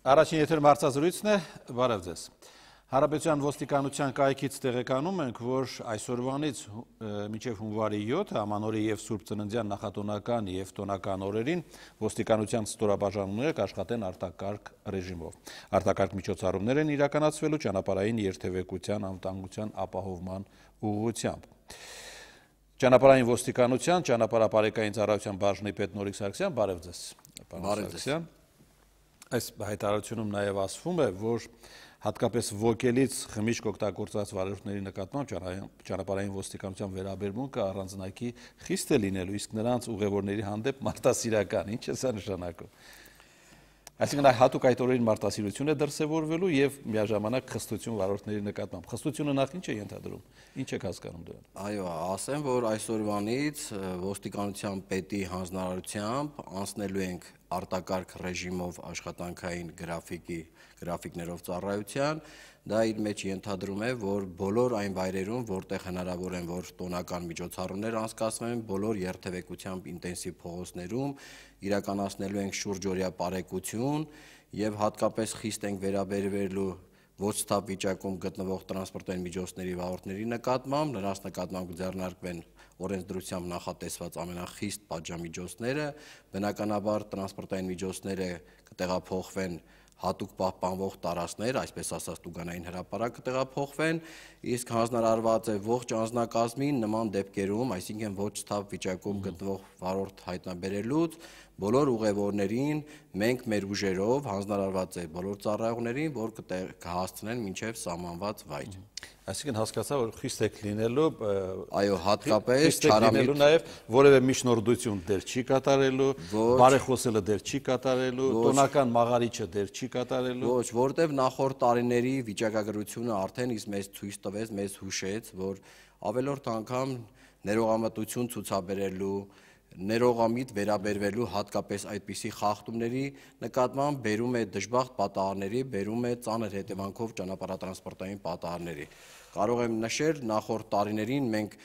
Առաջին եթերում հարցազրույցն է, բարև ձեզ։ Հարաբեցյան ոստիկանության կայքից տեղեկանում ենք, որ այսօրվանից մինչև հունվարի 7 ամանորի և Սուրբ Ծննդյան նախատոնական և տոնական օրերին ոստիկանության ստորաբաժանումները կաշխատեն արտակարգ ռեժիմով։ Արտակարգ միջոցառումներ են իրականացվելու ճանապարհային երթևեկության անվտանգության ապահովման ուղղությամբ։ Ճանապարհային ոստիկանության ճանապարհապարեկային ծառայության բաժնի պետ Նորիկ Սարգսյան, բարև ձեզ։ Բարև ձեզ։ Այս հայտարարությունում նաև ասվում է, որ հատկապես ոգելից խմիչք օգտագործած վարորդների նկատմամբ ճանապարհային ոստիկանության վերաբերմունքը առանձնակի խիստ է լինելու, իսկ նրանց ուղևորների հանդեպ մարտահրավերական, ինչ է սա նշանակում։ Այսինքն հատուկ այդ օրերին մարտահրավերություն է դրսևորվելու եւ միաժամանակ խստություն վարորդների նկատմամբ։ Խստությունը նախ ինչ է ենթադրում, ինչ եք հասկանում դրան։ Այո, ասեմ, որ այսօրվանից ոստիկանության պետի հանձնարարությամբ անցնելու ենք արտակարգ ռեժիմով աշխատանքային գրաֆիկներով ծառայության, դա իր մեջ ենթադրում է, որ բոլոր այն վայրերում, որտեղ հնարավոր են, որ տոնական միջոցառումներ անցկացվեն, բոլոր երթևեկությամբ ինտենսիվ փողոցներում իրականացնելու ենք շուրջօրյա պարեկություն եւ հատկապես խիստ ենք վերաբերվելու ոչ սթափ վիճակում գտնվող տրանսպորտային միջոցների վարորդների նկատմամբ, նրանց նկատմամբ կձեռնարկվեն օրենսդրությամբ նախատեսված ամենախիստ պատժամիջոցները, բնականաբար տրանսպորտային միջոցները կտեղափոխվեն հատուկ պահպանվող տարածքներ, այսպես ասած տուգանային հրապարակ կտեղափոխվեն, իսկ հանձնարարված է ողջ անձնակազմին նման դեպքերում, այսինքն ոչ սթափ վիճակում գտնվող վարորդ հայտնաբերելուց բոլոր ուղևորներին մենք մեր ուժերով հանձնարարված է բոլոր ծառայողներին, որ կհասցնեն մինչև սահմանված վայր։ Այսինքն հասկացա, որ խիստ եք լինելու, այո, հատկապես չարամիտ նաև որևէ միջնորդություն դեր չի կատարելու, բարեխոսելը դեր չի կատարելու, տոնական մաղարիչը դեր չի կատարելու։ Ոչ, որտեղ նախորդ տարիների վիճակագրությունը արդեն իսկ մեզ ցույց տվեց, մեզ հուշեց, որ ավելորդ անգամ ներողամտություն ցուցաբերելու, ներողամիտ վերաբերվելու հատկապես այդպիսի խախտումների նկատմամբ բերում է դժբախտ պատահարների, բերում է ծանր հետևանքով ճանապարհատրանսպորտային պատահարների։ Կարող եմ նշել, նախորդ տարիներին մենք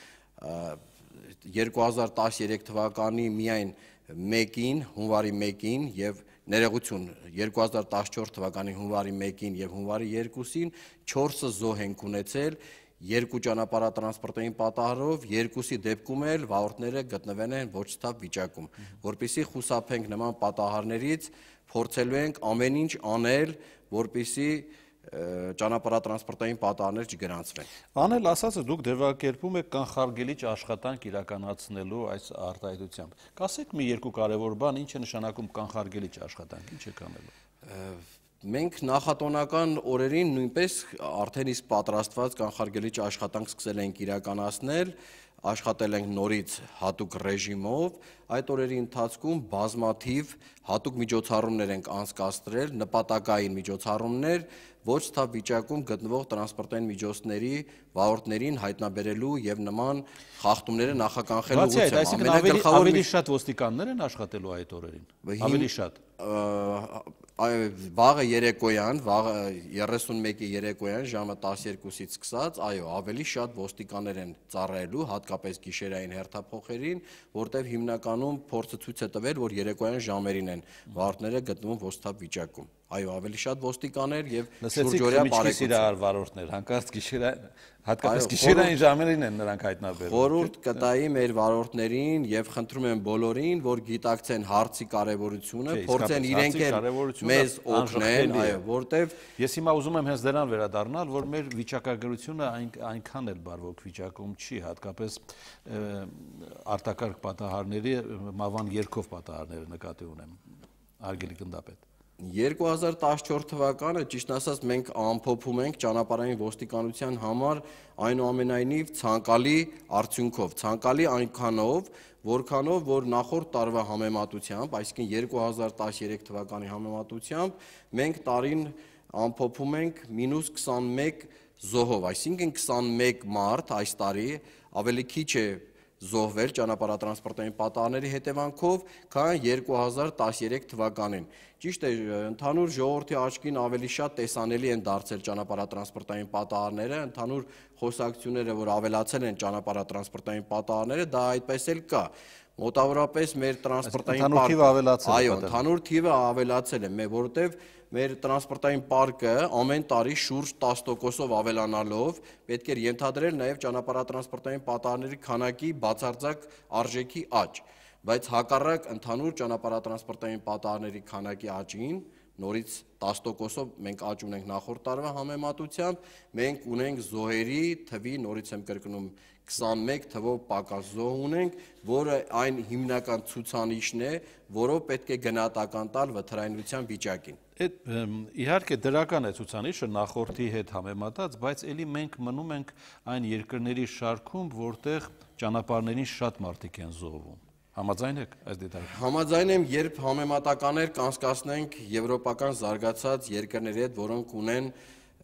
2013 թվականի միայն 1-ին, հունվարի 1-ին եւ ներողություն 2014 թվականի հունվարի 1-ին եւ հունվարի 2-ին 4 զոհ ենք ունեցել, 2 ճանապարհատրանսպորտային պատահարով, 2-ի դեպքում էլ վարորդները գտնվել են ոչ սթափ վիճակում, որպեսզի խուսափենք նման պատահարներից, փորձելու ենք ամեն ինչ անել, որպեսզի ճանապարհատրանսպորտային պատահարներ չգրանցվեն։ Անել ասածը դուք ձևակերպում եք կանխարգելիչ աշխատանք իրականացնելու այս արտահայտությամբ։ Կասեք մի երկու կարևոր բան, ինչ է նշանակում կանխարգելիչ աշխատանք, ինչ եք անելու։ Մենք նախատոնական օրերին նույնպես արդեն իսկ պատրաստված կանխարգելիչ աշխատանք սկսել ենք իրականացնել, աշխատել ենք նորից հատուկ ռեժիմով, այդ օրերի ընթացքում բազմաթիվ հատուկ միջոցառումներ ենք անցկացրել, նպատակային միջոցառումներ, ոչ սթափ վիճակում գտնվող տրանսպորտային միջոցների վարորդներին հայտնաբերելու եւ նման խախտումները նախականխելու ուղղությամբ։ Այսինքն ավելի շատ ոստիկաններ են աշխատելու այդ օրերին։ Ավելի շատ։ Վաղը երեկոյան, վաղը 31-ի երեկոյան ժամը 12-ից սկսած, այո, ավելի շատ ոստիկաններ են ծառայելու, հատկապես գիշերային հերթափոխերին, որտեղ հիմնականում փորձը ցույց է տվել, որ երեկոյան ժամերին են վարորդները գտնվում ոչ սթափ վիճակում։ Այո, ավելի շատ ոստիկաններ եւ շուրջօրյա պարեկություն վարորդներ, հանկարծ գիշերային, հատկապես գիշերային ժամերին են նրանք հայտնաբերվում։ Խորհուրդ կտայի մեր վարորդներին եւ խնդրում եմ բոլորին, որ գիտակցեն հարցի կարեւորությունը, փորձեն իրենք մեզ օգնեն, այո, որտեվ ես հիմա ուզում եմ հենց դրան վերադառնալ, որ մեր վիճակագրությունը այնքան էլ բարվոք վիճակում չի, հատկապես արտակարգ պատահարների, մավան երկով պատահարները նկատի ունեմ, հարգելի գնդապետ։ 2014 թվականը, ճիշտ ասած, մենք ամփոփում ենք ճանապարհային ոստիկանության համար այնուամենայնիվ ցանկալի արդյունքով, ցանկալի այնքանով, որքանով, որ նախորդ տարվա համեմատությամբ, այսինքն 2013 թվականի համեմատությամբ, մենք տարին ամփոփում ենք -21 զոհով, այսինքն 21 մարդ այս տարի ավելի քիչ է զոհվել ճանապարհատրանսպորտային պատահարների հետևանքով, քան 2013 թվականին։ Ճիշտ է, ընդհանուր ժողովրդի աչքին ավելի շատ տեսանելի են դարձել ճանապարհատրանսպորտային պատահարները, ընդհանուր խոսակցությունները, որ ավելացել են ճանապարհատրանսպորտային պատահարները, դա այդպես էլ կա։ Մոտավորապես մեր տրանսպորտային պարկը, այո, ընդհանուր թիվը ավելացել է, որովհետև մեր տրանսպորտային պարկը ամեն տարի շուրջ 10%-ով ավելանալով պետք էր ենթադրել նաև ճանապարհատրանսպորտային պատահարների քանակի բացարձակ արժեքի աճ, բայց հակառակ ընդհանուր ճանապարհատրանսպորտային պատահարների քանակի աճին նորից 10%-ով մենք աճ ունենք նախորդ տարվա համեմատությամբ, մենք ունենք զոհերի թվի, նորից եմ կրկնում, 21 թվով պակաս զոհ ունենք, որը այն հիմնական ցուցանիշն է, որով պետք է գնահատական տալ վթարայնության վիճակին։ Իհարկե դրական է ցուցանիշը նախորդի հետ համեմատած, բայց ելի մենք մնում ենք այն երկրների շարքում, որտեղ ճանապարհներին շատ մարդիկ են զոհվում։ Համաձայն եք այս դիտարկմանը։ Համաձայն եմ, երբ համեմատականներ կանցկացնենք եվրոպական զարգացած երկրների հետ, որոնք ունեն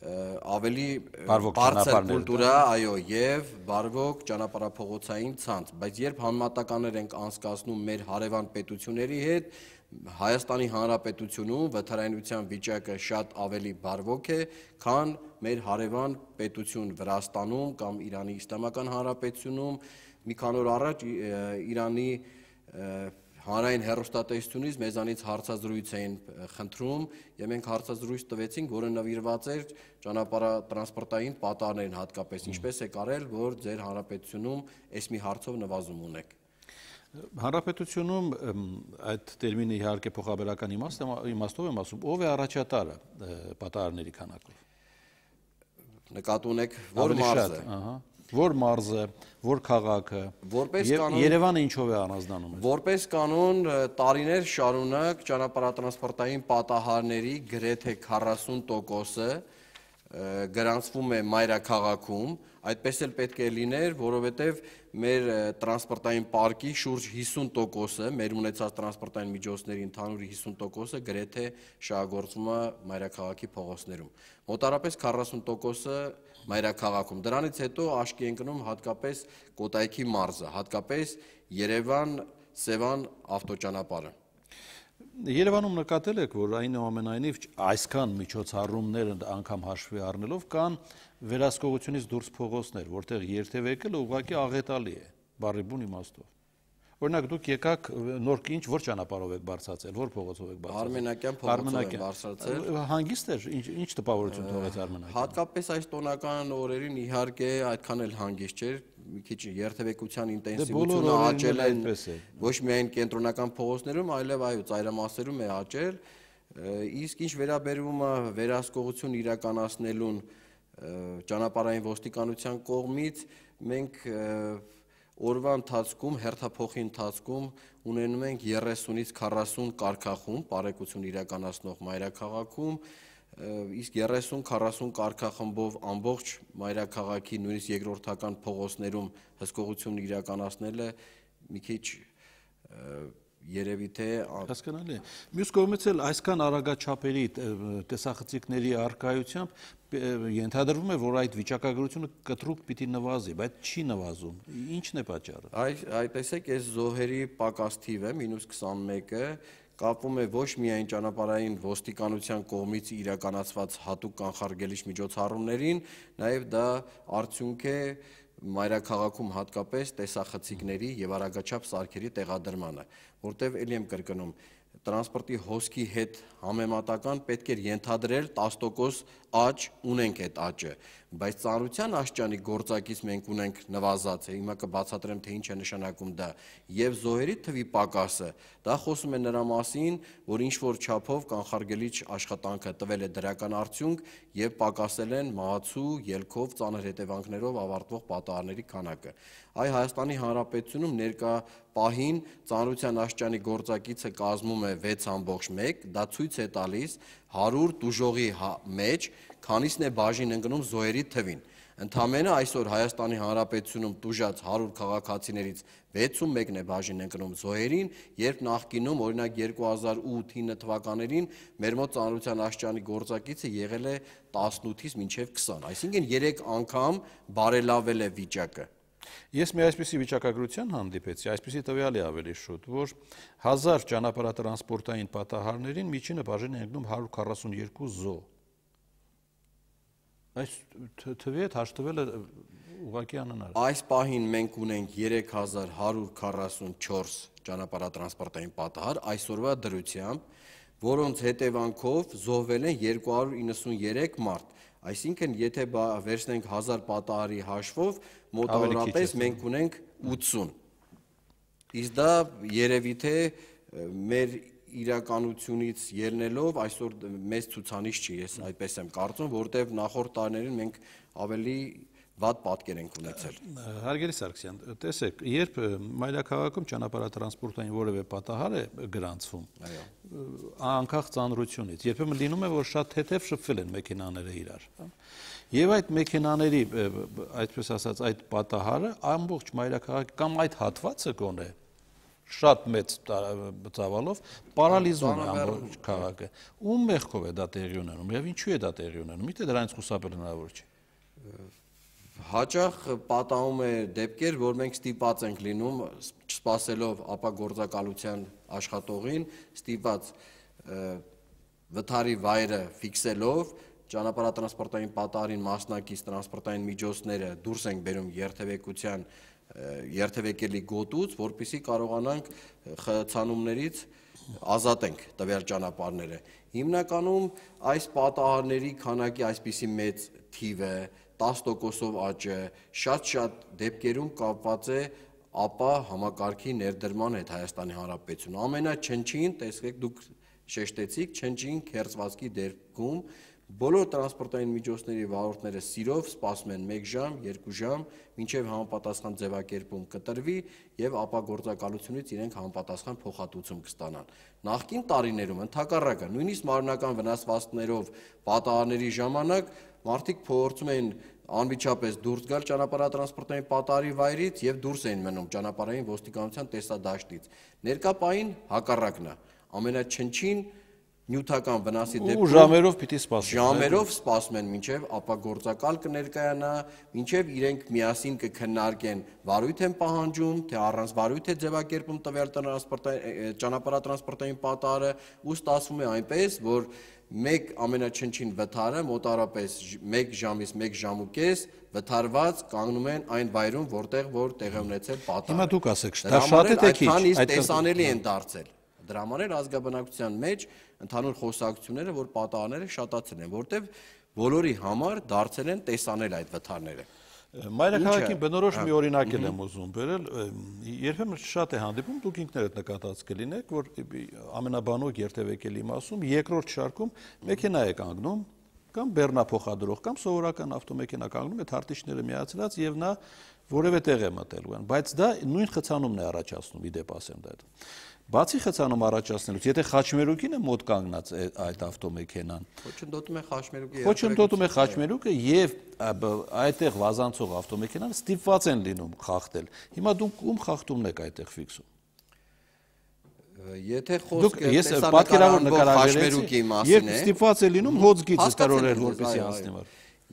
ավելի բարձր կուլտուրա, այո, եւ բարվոք ճանապարհափողոցային ցանց, բայց երբ համեմատականներ ենք անցկացնում մեր հարևան պետությունների հետ, Հայաստանի Հանրապետությունում վթարայնության վիճակը շատ ավելի բարվոք է, քան մեր հարևան պետություն Վրաստանում կամ Իրանի Իսլամական Հանրապետությունում։ Մի քանի օր առաջ Իրանի հանրային հեռուստատեսությունից մեզանից հարցազրույց էին խնդրում եւ մենք հարցազրույց տվեցինք, որը նվիրված էր ճանապարհատրանսպորտային պատահարներին հատկապես, ինչպես է կարել, որ ձեր հանրապետությունում այս մի հարցով նվազում ունեք։ Հանրապետությունում այդ տերմինը իհարկե փոխաբերական իմաստով եմ ասում, ով է առաջատարը պատահարների քանակով։ Նկատի ունեք, որ մարզը։ Որ մարզը, որ քաղաքը, Երևանը ինչով է առանձնանում։ Որպես կանոն տարիներ շարունակ ճանապարհատրանսպորտային պատահարների գրեթե 40%-ը գրանցվում է մայրաքաղաքում, այդպես էլ պետք է լիներ, որովհետև մեր տրանսպորտային պարկի շուրջ 50%-ը, մեր ունեցած տրանսպորտային միջոցների ընդհանուր 50%-ը գրեթե շահագործվում է մայրաքաղաքի փողոցներում։ Մոտարապես 40%-ը մայրաքաղաքում։ Դրանից հետո աչքի են ընկնում հատկապես Կոտայքի մարզը, հատկապես Երևան-Սևան ավտոճանապարհը։ Երևանում նկատել եք, որ այնուամենայնիվ այսքան միջոցառումներ անգամ հաշվի առնելով կան վերահսկողությունից դուրս փողոցներ, որտեղ երթևեկելը ուղղակի աղետալի է, բառի բուն իմաստով։ Օրինակ դուք եկաք նոր ինչ որ ճանապարհով եք բարձրացել, որ փողոցով եք բարձրացել։ Արմենակյան փողոցով եք բարձրացել։ Հանգիստ էր, ինչ տպավորություն թողեց Արմենակյան։ Հատկապես այս տոնական օրերին իհարկե այդքան էլ հանգիստ չէր, մի քիչ երթևեկության ինտենսիվությունը աճել է ոչ միայն կենտրոնական փողոցներում, այլև այո, ծայրամասերում է աճել, իսկ ինչ վերաբերում է վերահսկողություն իրականացնելուն ճանապարհային ոստիկանության կողմից, մենք օրվա ընթացքում, հերթափոխի ընթացքում ունենում ենք 30-ից 40 կարգախումբ բարեկություն իրականացնող մայրաքաղաքում, իսկ 30-40 կարգախմբով ամբողջ մայրաքաղաքի նույնիսկ երկրորդական փողոցներում հսկողություն իրականացնելը մի քիչ երևի թե հասկանալի է։ Մյուս կողմից էլ այսքան արագաչափերի տեսախցիկների առկայությամբ ենթադրվում է, որ այդ վիճակագրությունը կտրուկ պիտի նվազի, բայց չի նվազում։ Ինչն է պատճառը։ Տեսեք, այս զոհերի պակաս թիվը -21-ը կապվում է ոչ միայն ճանապարհային ոստիկանության կողմից իրականացված հատուկ կանխարգելիչ միջոցառումներին, նաև դա արդյունք է մայրաքաղաքում հատկապես տեսախցիկների եւ արագաչափ սարքերի տեղադրմանը, որտեղ ելի եմ կրկնում, տրանսպորտի հոսքի հետ համեմատական պետք էր ենթադրել 10% աճ ունենք այդ աճը, բայց ծանրության աշճանի գործակից մենք ունենք նվազած է, հիմա կբացատրեմ թե ինչ է նշանակում դա, եւ զոհերի թվի պակասը, դա խոսում է նրա մասին, որ ինչ որ չափով կանխարգելիչ աշխատանքը տվել է դրական արդյունք եւ պակասել են մահացու ելքով ծանր հետևանքներով ավարտվող պատահարների քանակը։ Այ Հայաստանի Հանրապետությունում ներկա պահին ծանրության աշճանի գործակիցը կազմում է 6.1, դա ցույց է տալիս 100 տուժողի մեջ քանիսն է բաժին ընկնում զոհերի թվին։ Ընդամենը այսօր Հայաստանի Հանրապետությունում տուժած 100 քաղաքացիներից 61-ն է բաժին ընկնում զոհերին, երբ նախկինում, օրինակ 2008-9 թվականներին մեր մոտ ծանրության աշճանի գործակիցը եղել է 18-ից մինչև 20, այսինքն 3 անգամ բարելավել է վիճակը։ Ես մի այսպիսի վիճակագրության հանդիպեցի, այսպիսի տվյալի ավելի շուտ, որ 1000 ճանապարհատրանսպորտային պատահարներին միջինը բաժին է ընկնում 142 զո։ Այս թվի հետ հաշտվելը ուղղակի անհնար է։ Այս պահին մենք ունենք 3144 ճանապարհատրանսպորտային պատահար այսօրվա դրությամբ, որոնց հետևանքով զոհվել են 293 մարդ։ Այսինքն, եթե վերցնենք 1000 պատահարի հաշվով, մոտավորապես մենք ունենք 80։ Իսկ դա երևի թե մեր իրականությունից ելնելով այսօր մեծ ցուցանիշ չի, ես այդպես եմ կարծում, որտեղ նախորդ տարիներին մենք ավելի վատ պատկեր ենք ունեցել։ Հարգելի Սարգսյան, տեսեք, երբ մայրաքաղաքում ճանապարհատրանսպորտային որևէ պատահար է գրանցվում, անկախ ծանրությունից, երբեմն լինում է, որ շատ թեթև շփվել են մեքենաները իրար։ Եվ այդ մեքենաների, այդպես ասած, այդ պատահարը ամբողջ մայրաքաղաքի կամ այդ հատվածը գոնե շատ մեծ ծավալով պարալիզում է ամբողջ քաղաքը։ Ում մեղքով է դա տեղի ունենում եւ ինչու է դա տեղի ունենում։ Միթե դրանից խուսափել հնարավոր չէ։ Հաճախ պատահում է դեպքեր, որ մենք ստիպված ենք լինում, չսպասելով ապագործակալության աշխատողին, ստիպված վթարի վայրը ֆիքսելով, ճանապարհատրանսպորտային պատահարին մասնակից տրանսպորտային միջոցները դուրս ենք բերում երթևեկելի գոտուց, որպեսզի կարողանանք խցանումներից ազատենք տվյալ ճանապարհները։ Հիմնականում այս պատահարների քանակի այսպիսի մեծ թիվը 10%-ով աճը շատ դեպքերում կապված է ապա համակարգի ներդրման հետ Հայաստանի Հանրապետությունում։ Ամենաչնչին, տեսեք, դուք շեշտեցիք, չնչին քերծվածքի դեպքում բոլոր տրանսպորտային միջոցների վարորդները սիրով սպասում են 1 ժամ, 2 ժամ, մինչև համապատասխան ձևակերպում կտրվի եւ ապագործակալությունից իրենք համապատասխան փոխհատուցում կստանան։ Նախկին տարիներում ընդհակառակը, նույնիսկ մարմնական վնասվածքներով պատահարների ժամանակ մարդիկ փորձում էին անմիջապես դուրս գալ ճանապարհատրանսպորտային պատահարի վայրից եւ դուրս էին մնում ճանապարհային ոստիկանության տեսադաշտից։ Ներկա պահին հակառակն է։ Ամենաչնչին նյութական վնասի դեպքում ժամերով պիտի սպասեն։ Ժամերով սպասում են մինչև ապագործակալ կներկայանա, մինչև իրենք միասին կքննարկեն վարույթ են պահանջում, թե առանց վարույթ է ձևակերպում տվյալ ճանապարհատրանսպորտային պատահարը, ու ստացվում է այնպես, որ մեկ ամենաչնչին վթարը մոտավորապես 1 ժամից 1 ժամուկես վթարված կանգնում են այն վայրում, որտեղ որ տեղի ունեցել պատահարը։ Հիմա դուք ասեք, դա շատ է թե քիչ, այդ տեսանելի են դարձել։ Դրա համար էլ ազգաբնակության մեջ ընդհանուր խոսակցությունները, որ պատահարները շատացել են, որտեղ բոլորի համար դարձել են տեսանել այդ վթարները։ Մայրաքաղաքի բնորոշ մի օրինակ եմ ուզում բերել, երբեմն շատ է հանդիպում, դուք ինքներդ նկատած կլինեք, որ ամենաբանուկ երթևեկելի մասում երկրորդ շարքում մեքենա է կանգնում, կամ բեռնափոխադրող, կամ սովորական ավտոմեքենա կանգնում է թարտիչները միացրած եւ նա որևէ տեղ է մտել, բայց դա նույն խցանումն է առաջացնում, իդեպ ասեմ դա։ Բացի խցանում առաջացնելուց, եթե խաչմերուկին է մոտ կանգնած այդ ավտոմեքենան, խոչընդոտում է խաչմերուկը եւ այդտեղ վազանցող ավտոմեքենան ստիպված են լինում խախտել։ Հիմա դուք ում խախտումն եք այդտեղ ֆիքսում։ Եթե խոսքը տեսանկարահանվող խաչմերուկի մասին է, ստիպված է լինում հոծ գիծը տրորել, որպեսզի անցնի վար։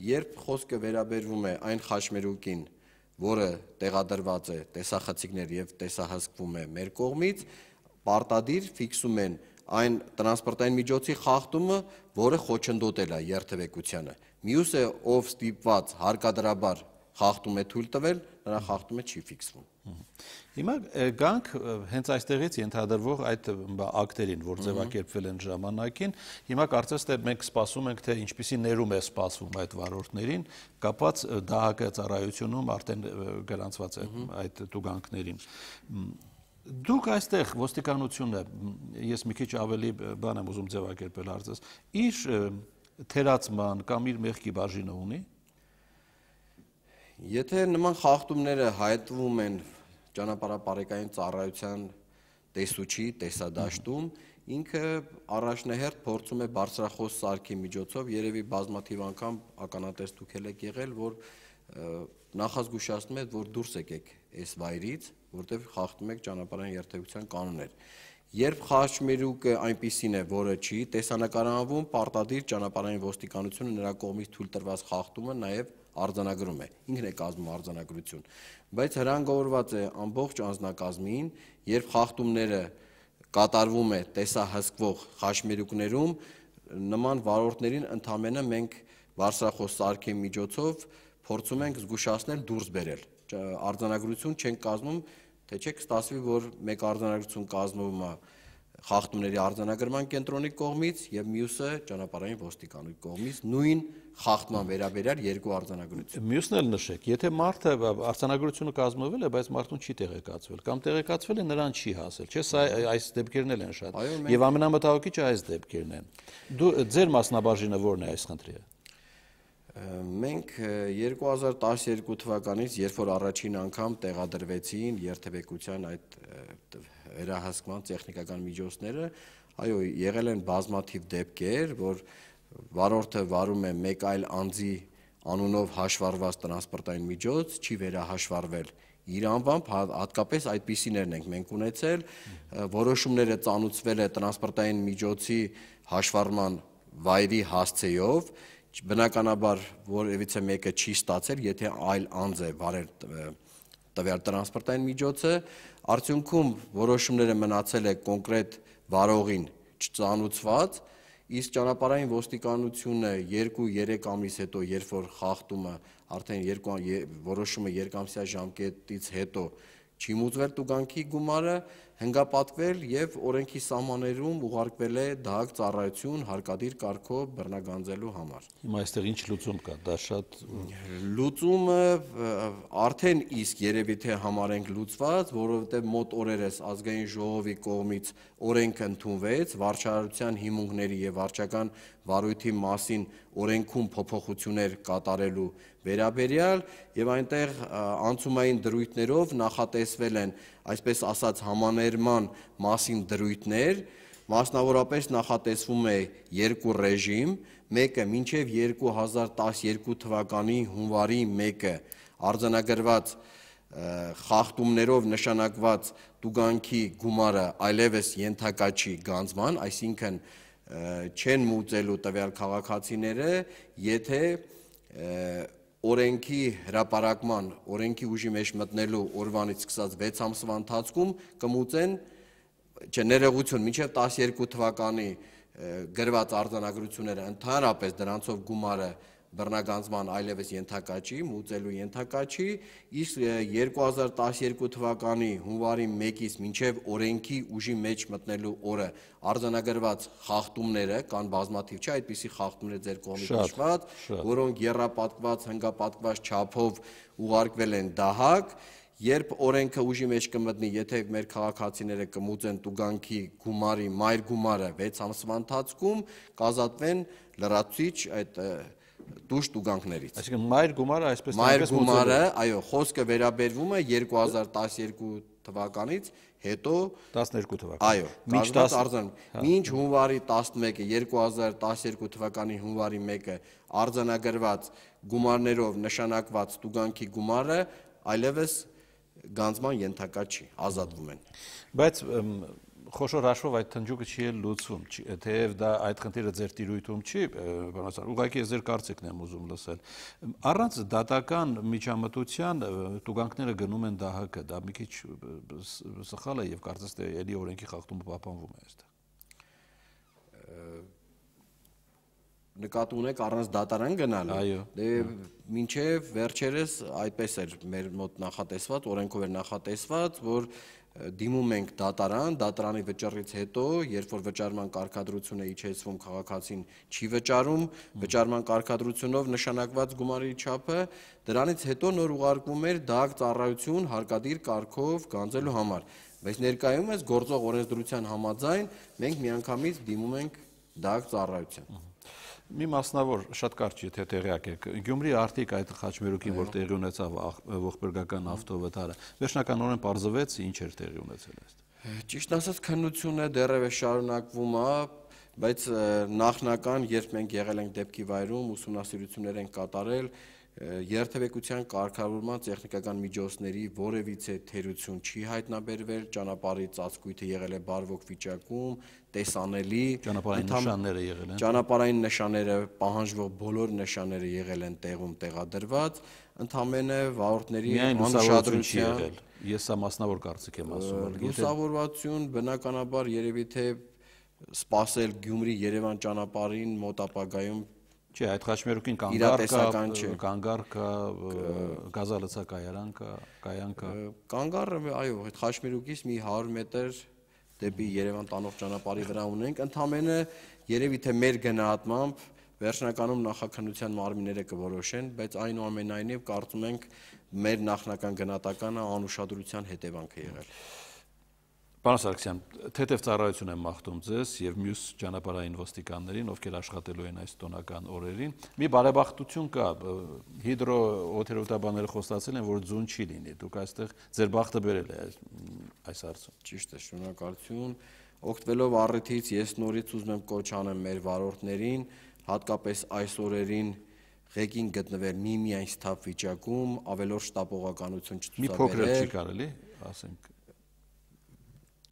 Երբ խոսքը վերաբերվում է այն խաչմերուկին, որը տեղադրված է տեսախցիկներ եւ տեսահսկվում է մեր կողմից, պարտադիր ֆիքսում են այն տրանսպորտային միջոցի խախտումը, որը խոչընդոտել է երթևեկությանը։ Մյուսը, ով ստիպված հարկադրաբար խախտում է թույլ տվել, նրա խախտումը չի ֆիքսվում։ Հիմա գանք հենց այստեղից ենթադրվող այդ ակտերին, որ ձևակերպվել են ժամանակին, հիմա կարծես թե մենք սպասում ենք, թե ինչպիսի ներում է սպասվում այդ վարորդներին, կապված ԴՀԿ ծառայությունում արդեն գրանցված է այդ տուգանքներին։ Դուք այստեղ ոստիկանությունը, ես մի քիչ ավելի բան եմ ուզում ձևակերպել հարցս, իր թերացման կամ իր մեղքի բաժինը ունի։ Եթե նման խախտումները հայտնվում են ճանապարհապարեկային ծառայության տեսուչի տեսադաշտում, ինքը առաջնահերթ փորձում է բարձրախոս սարքի միջոցով, երևի բազմաթիվ անգամ ականատես դուք եք եղել, որ նախազգուշացնում է, որ դուրս եկեք այս վայրից, որտեղ խախտում եք ճանապարհային երթևեկության կանոններ։ Երբ խաչմերուկը այնպիսին է, որը չի տեսանկարահանվում, պարտադիր ճանապարհային ոստիկանությունը նրա կողմից թույլ տրված խախտումը նաև արձանագրում է, ինքն է կազմում արձանագրություն, բայց հրանգավորված է ամբողջ անձնակազմին, երբ խախտումները կատարվում է տեսահսկվող խաչմերուկներում, նման վարորդներին ընդամենը մենք բարձրախոս սարքի միջոցով փորձում ենք զգուշացնել դուրս բերել, արձանագրություն չենք կազմում, թե չէ կստացվի, որ մեկ արձանագրություն կազմվում է խախտումների արձանագրման կենտրոնի կողմից եւ մյուսը ճանապարհային ոստիկանության կողմից նույն խախտման վերաբերյալ երկու արձանագրություն։ Մյուսն էլ նշեք, եթե մարդը արձանագրությունը կազմվել է, բայց մարդուն չի տեղեկացվել, կամ տեղեկացվել է, նրան չի հասել, չէ՞, սա այս դեպքերն էլ են շատ։ Եվ ամենամտահոգիչը այս դեպքերն են։ Ձեր մասնաբաժինը ո՞րն է այս խնդրի։ Մենք 2012 թվականից, երբ որ առաջին անգամ տեղադրվեցին երթևեկության այդ վերահսկման տեխնիկական միջոցները, այո, եղել են բազմաթիվ դեպքեր, որ վարորդը վարում է մեկ այլ անձի անունով հաշվառված տրանսպորտային միջոց, չի վերահաշվառվել իր անվամբ, հատկապես այդպիսիներն ենք մենք ունեցել, որոշումները ծանուցվել է տրանսպորտային միջոցի հաշվառման վայրի հասցեով, բնականաբար որևիցե մեկը չի ստացել, եթե այլ անձ է վարել տվյալ տրանսպորտային միջոցը, արդյունքում որոշումները մնացել է կոնկրետ վարողին չծանուցված, իսկ ճանապարհային ոստիկանությունը 2-3 ամիս հետո, երբ որ խախտումը արդեն որոշումը երկամսյա ժամկետից հետո չի մուծվել տուգանքի գումարը, հնգապատկվել եւ օրենքի սահմաններում ուղարկվել է դահակ ծառայություն հարկադիր կարգով բռնագանձելու համար։ Հիմա այստեղ ինչ լուծում կա, դա շատ լուծումը արդեն իսկ երևի թե համարենք լուծված, որովհետեւ մոտ օրերս ազգային ժողովի կողմից օրենք ընդունվեց վարչարարության հիմունքների եւ վարչական վարույթի մասին օրենքում փոփոխություններ կատարելու վերաբերյալ եւ այնտեղ անցումային դրույթներով նախատեսվել են, այսպես ասած, համաներման մասին դրույթներ, մասնավորապես նախատեսվում է երկու ռեժիմ, մեկը մինչև 2012 թվականի հունվարի 1-ը արձանագրված խախտումներով նշանակված տուգանքի գումարը այլևս ենթակա չի գանձման, այսինքն չեն մուծելու տվյալ քաղաքացիները, եթե օրենքի հրապարակման, օրենքի ուժի մեջ մտնելու օրվանից սկսած 6 ամսվա ընթացքում կմուծեն ներողություն, մինչև 12 թվականի գրված արձանագրությունները ընդհանրապես դրանցով գումարը բռնագանձման այլևս ենթակա չի, մուծելու ենթակա չի, իսկ 2012 թվականի հունվարի 1-ից մինչև օրենքի ուժի մեջ մտնելու օրը արձանագրված խախտումները կան բազմաթիվ, չէ, այդպիսի խախտումներ ձեր կողմից նշված, որոնք եռապատկված, հնգապատկված չափով ուղարկվել են դահակ, երբ օրենքը ուժի մեջ կմտնի, եթե մեր քաղաքացիները կմուծեն տուգանքի գումարի մայր գումարը 6 ամսվա ընթացքում, կազատվեն լրացուցիչ այդ դուժ տուգանքներից։ Այսինքն մայր գումարը այսպես մայր գումարը, այո, խոսքը վերաբերվում է 2012 թվականից հետո 12 թվական։ Այո, կազմված արձանագրում։ Մինչ հունվարի 11-ը 2012 թվականի հունվարի 1-ը արձանագրված գումարներով նշանակված տուգանքի գումարը այլևս գանձման ենթակա չի, ազատվում են։ Բայց խոշոր հաշվով այդ թնջուկը չի էլ լուծվում, թեև դա այդ խնդիրը ձեր տիրույթում չի, բանասար, ուղղակի ես ձեր կարծիքն եմ ուզում լսել։ Առանց դատական միջամտության տուգանքները գնում են դահակը, դա մի քիչ սխալ է եւ կարծես թե էլի օրենքի խախտումը պահպանվում է այստեղ։ Նկատի ունեք առանց դատարան գնալու։ Այո։ Դե մինչև վերջերս այդպես էր մեր մոտ նախատեսված, օրենքով էր նախատեսված, որ դիմում ենք դատարան, դատարանի վճռից հետո, երբ որ վճարման կարգադրությունը իջեցվում, քաղաքացին չի վճարում, վճարման կարգադրությունով նշանակված գումարի չափը, դրանից հետո նոր ուղարկվում էր դահակ ծառայություն հարկադիր կարգով գանձելու համար։ Բայց ներկայումս գործող օրենսդրության համաձայն մենք միանգամից դիմում ենք դահակ ծառայության։ Մի մասնավոր շատ կարճ եթե տեղյակ եք, Գյումրի արտիկ այդ խաչմերուկին, որ տեղի ունեցավ ողբերգական ավտովթարը, վերջնականորեն պարզվեց ինչ էր տեղի ունեցել այստեղ։ Ճիշտ ասած, քննությունը դեռևս շարունակվում է, բայց նախնական, երբ մենք եղել ենք դեպքի վայրում, ուսումնասիրություններ ենք կատարել, Երթևեկության կարգավորման տեխնիկական միջոցների որևիցե թերություն չի հայտնաբերվել, ճանապարհի ծածկույթը եղել է բարվոք վիճակում, տեսանելի, ճանապարհային նշանները, պահանջվող բոլոր նշանները եղել են տեղում տեղադրված, ընդամենը վարորդների անուշադրության Ես սա մասնավոր կարծիք եմ ասում, լուսավորվածություն բնականաբար երևի թե սպասել Գյումրի-Երևան ճանապարհին մոտ ապագայում Չէ, այդ խաչմերուկին կանգառ կա, գազալցակայարան կա, կայան կա։ Կանգառը, այո, այդ խաչմերուկից մի 100 մետր դեպի Երևան տանող ճանապարհի վրա ունենք, ընդամենը երևի թե մեր գնահատմամբ վերջնականում նախաքննության մարմինները կորոշեն, բայց այնուամենայնիվ կարծում ենք մեր նախնական գնահատականը անուշադրության հետևանք է եղել։ Պարոն Սարգսյան, թեթև ծառայություն եմ մաղթում ձեզ եւ մյուս ճանապարհային ոստիկաններին, ովքեր աշխատելու են այս տոնական օրերին։ Մի բարեբախտություն կա, հիդրոօթերոթաբանները խոստացել են, որ ձուն չի լինի։ Դուք այստեղ ձեր բախտը բերել է այս հարցում։ Ճիշտ է, շնորհակալություն։ Օգտվելով առիթից ես նորից ուզում եմ կոչ անեմ մեր վարորդներին, հատկապես այս օրերին ղեկին գտնվել միմիայն սթափ վիճակում, ավելորդ շտապողականություն չցուցաբերել։ Մի փոքր չի կարելի, ասենք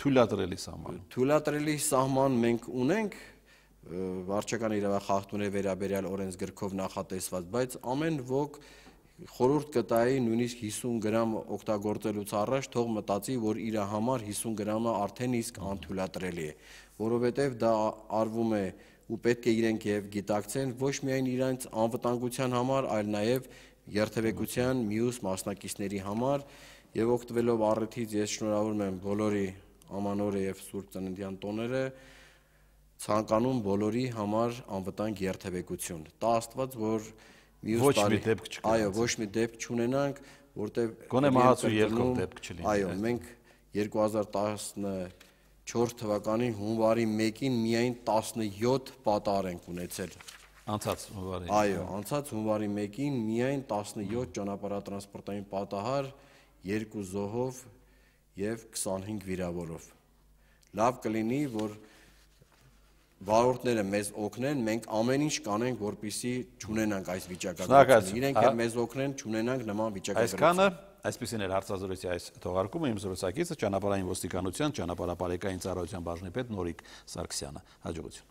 Թույլատրելի սահման։ Թույլատրելի սահման մենք ունենք վարչական իրավախախտումների վերաբերյալ օրենսգրքով նախատեսված, բայց ամեն ոք խորհուրդ կտայի նույնիսկ 50 գրամ օգտագործելուց առաջ թող մտածի, որ իր համար 50 գրամը արդեն իսկ անթույլատրելի է, որովհետև դա արվում է ու պետք է իրենք եւ գիտակցեն ոչ միայն իրենց անվտանգության համար, այլ նաեւ երթևեկության մյուս մասնակիցների համար եւ օգտվելով առիթից ես շնորհավորում եմ բոլորի Ամանորը եւ Սուրբ Ծննդյան տոները ցանկանում բոլորի համար անվտանգ երթևեկություն։ Տա Աստված, որ ոչ մի դեպք չկա։ Այո, ոչ մի դեպք չունենանք, որտեղ գոնե մահացու երկրորդ դեպք չլինի։ Այո, մենք 2014 թվականի հունվարի 1-ին միայն 17 պատահար ենք ունեցել։ Անցած հունվարի։ Այո, անցած հունվարի 1-ին միայն 17 ճանապարհատրանսպորտային պատահար, 2 զոհով եւ 25 վիրավորով։ Լավ կլինի, որ վարորդները մեզ օգնեն, մենք ամեն ինչ կանենք, որպեսզի չունենանք այս վիճակագրությունը։ Իրենք էլ մեզ օգնեն, չունենանք նման վիճակագրություն։ Այսպեսին էր հարցազրույցի այս թողարկումը, իմ զրուցակիցը ճանապարհային ոստիկանության ճանապարհապարեկային ծառայության բաժնի պետ Նորիկ Սարգսյանը։ Հաջողություն։